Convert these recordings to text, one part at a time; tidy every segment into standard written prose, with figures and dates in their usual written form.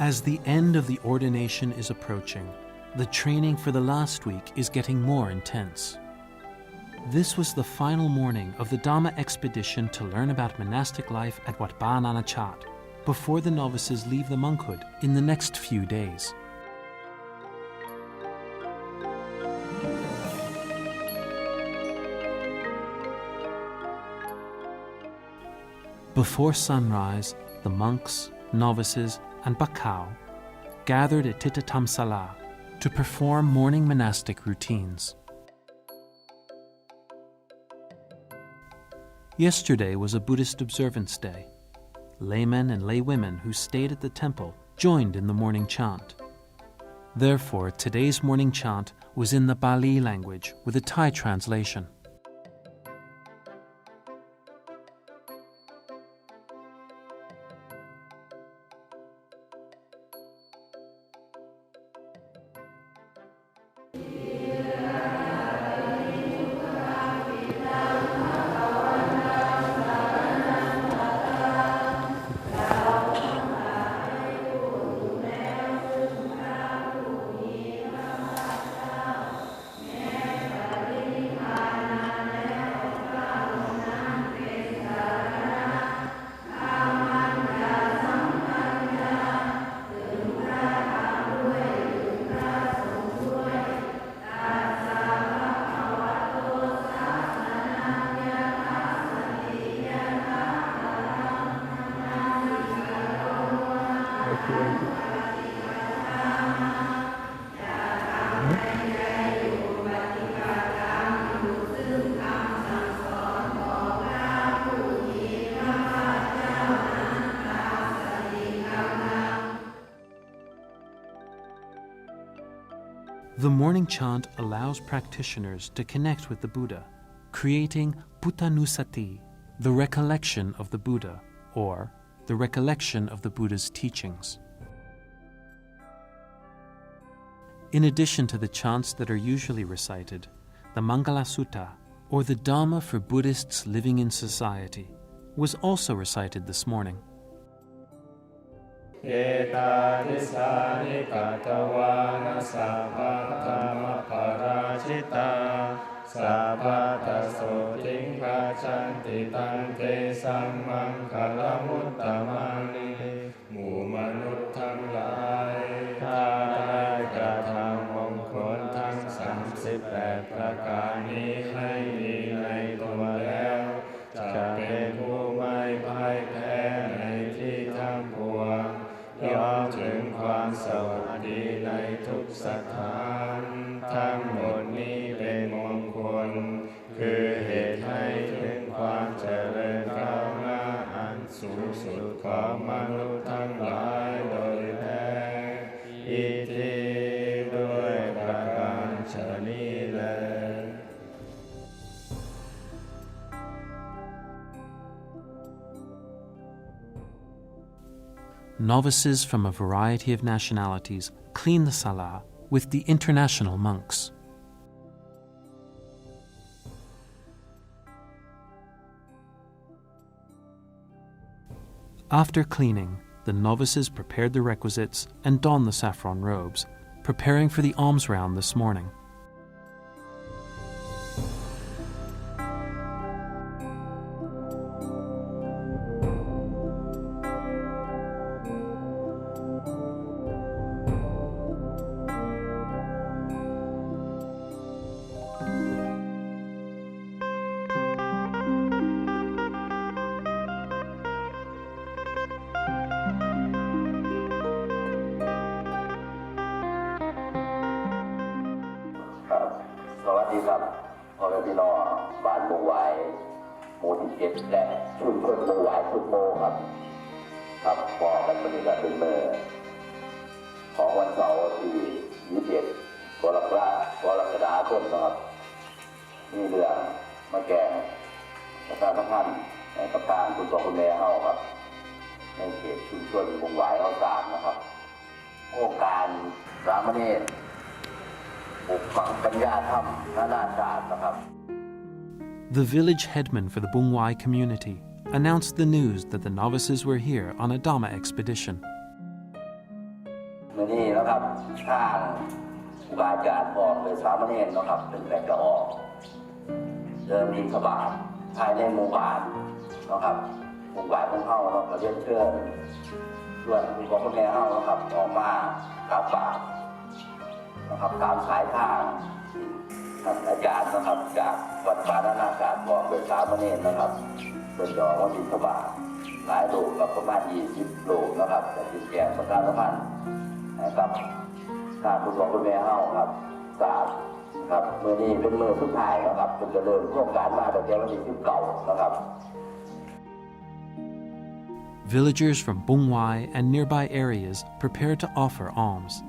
As the end of the ordination is approaching, the training for the last week is getting more intense. This was the final morning of the Dhamma expedition to learn about monastic life at Wat Ba Naana Chat, before the novices leave the monkhood in the next few days. Before sunrise, the monks, novices, and Bakau gathered at Titatam Sala to perform morning monastic routines. Yesterday was a Buddhist observance day. Laymen and laywomen who stayed at the temple joined in the morning chant. Therefore, today's morning chant was in the Pali language with a Thai translation. The morning chant allows practitioners to connect with the Buddha, creating Bhuttanusati, the recollection of the Buddha, or the recollection of the Buddha's teachings. In addition to the chants that are usually recited, the Mangala Sutta, or the Dhamma for Buddhists living in society, was also recited this morning. เอตาทิสานิกตวานัสสะภะคะมะปะราชิตาสัพพะตโสทิงฆาชันติตังเตสัมมังคลมุตตมังนิหมู่มนุษย์ทั้งหลายถ้าได้กระทำมงคลทั้ง38ประการนี้ให้มีในตัวแล้วจะเป็นผู้ไม่พ่ายแพ้ในที่ทั้งปวงย่อมถึงความสวัสดีในทุกสถานทั้งหมดนี้เป็นมงคลคือเหตุให้ถึงความเจริญก้าวหน้าอันสูงสุดของมนุษย์ทั้งหลายโดยแท้อิทิด้วยประการฉะนี้แลNovices from a variety of nationalities clean the Salah with the international monks. After cleaning, the novices prepared the requisites and donned the saffron robes, preparing for the alms round this morning.สวัสดีครับพ่อแม่พี่น้องบ้านบงหวายหมู่ที่7และชุมชนบงหวายทุกโมครับครับพอกันวันนี้ก็เป็นมื้อของวันเสาร์ที่21กรกฎาคมนะครับนี่เรื่องมาแก่ประชาสัมพันธ์ในกับทางคุณพ่อคุณแม่เฮาครับในเขตชุมชนบงหวายเฮา3นะครับโครงการสามเณรThe village headman for the Bungwai community announced the news that the novices were here on a Dhamma expedition. นะครับทางครูบาอาจารย์พร้อมโดยสามเณรนะครับเป็นแหล่งกระออกเดินบิณฑบาตภายในหมู่บ้านนะครับหมู่บ้านของเฮาเนาะก็เรียนเชิญส่วนคุณพ่อคุณแม่เฮานะครับออกมาตักบาตรนะครับตามสายทางท่านอาจารย์นะครับจากวัดป่านานาชาติบอกโดยสามเณรนะครับเป็นดอกว่าบิณฑบาตหลายโลกกับประมาณ20โลกนะครับแต่ที่แก่ประการละพันนะครับทางคุณพ่อคุณแม่เฮาครับทราบครับมื้อนี้เป็นมื้อสุดท้ายนะครับเป็นจะเริ่มโครงการมาตั้งแต่วันที่19นะครับ Villagers from Bungwai and nearby areas prepare to offer alms.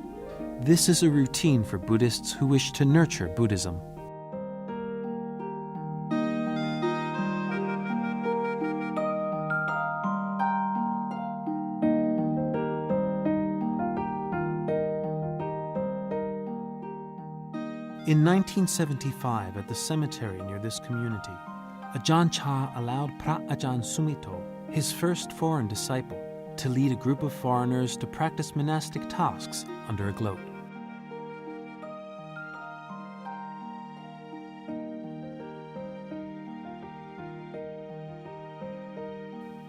This is a routine for Buddhists who wish to nurture Buddhism. In 1975, at the cemetery near this community, Ajahn Chah allowed Phra Ajahn Sumito, his first foreign disciple, to lead a group of foreigners to practice monastic tasks under a gloat.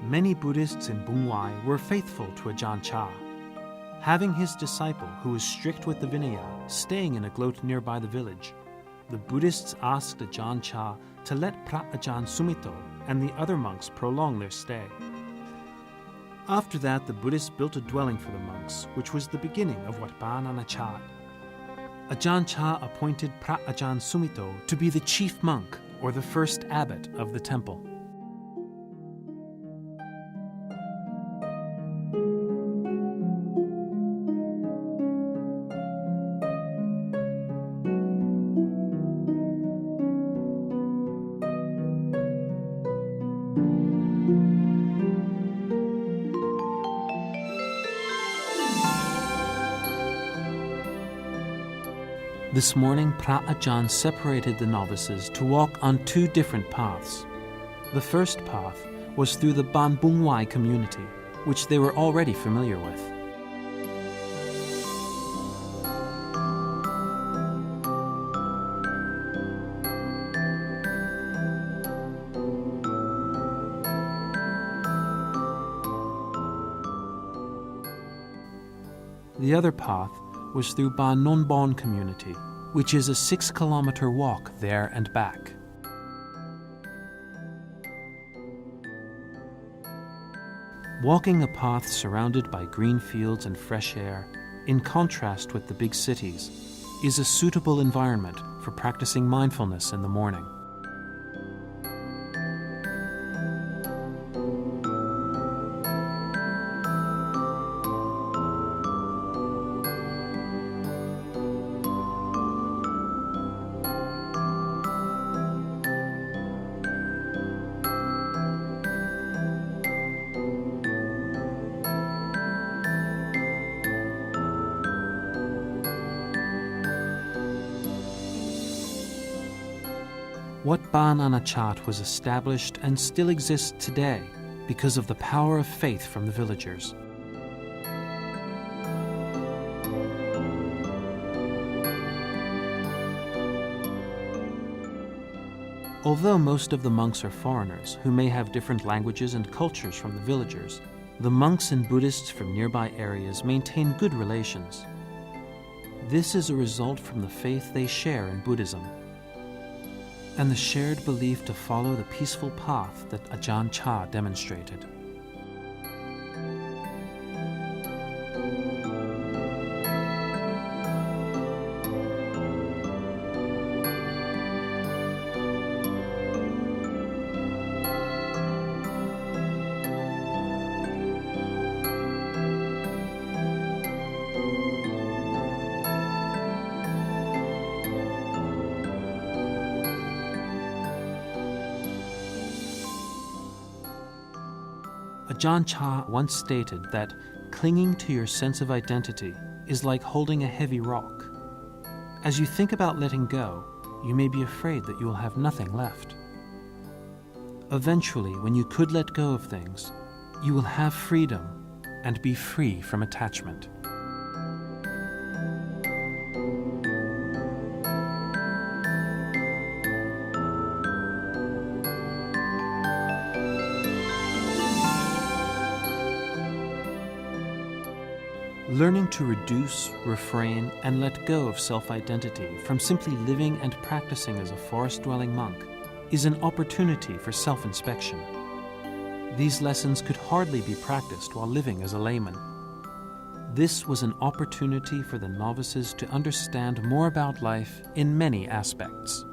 Many Buddhists in Bungwai were faithful to Ajahn Chah. Having his disciple, who was strict with the Vinaya, staying in a gloat nearby the village, the Buddhists asked Ajahn Chah to let Phra Ajahn Sumito and the other monks prolong their stay. After that, the Buddhists built a dwelling for the monks, which was the beginning of Wat Ba Nanak Chat. Ajahn Chah appointed Phra Ajahn Sumito to be the chief monk, or the first abbot of the temple. This morning, Phra Ajahn separated the novices to walk on two different paths. The first path was through the Ban Bungwai community, which they were already familiar with. The other path was through Ban Nonbon community, which is a 6-kilometer walk there and back. Walking a path surrounded by green fields and fresh air, in contrast with the big cities, is a suitable environment for practicing mindfulness in the morning. Wat Ba Nanak Chat was established and still exists today because of the power of faith from the villagers. Although most of the monks are foreigners who may have different languages and cultures from the villagers, the monks and Buddhists from nearby areas maintain good relations. This is a result from the faith they share in Buddhism and the shared belief to follow the peaceful path that Ajahn Chah demonstrated. Ajahn Chah once stated that clinging to your sense of identity is like holding a heavy rock. As you think about letting go, you may be afraid that you will have nothing left. Eventually, when you could let go of things, you will have freedom and be free from attachment. Learning to reduce, refrain, and let go of self-identity from simply living and practicing as a forest-dwelling monk is an opportunity for self-inspection. These lessons could hardly be practiced while living as a layman. This was an opportunity for the novices to understand more about life in many aspects.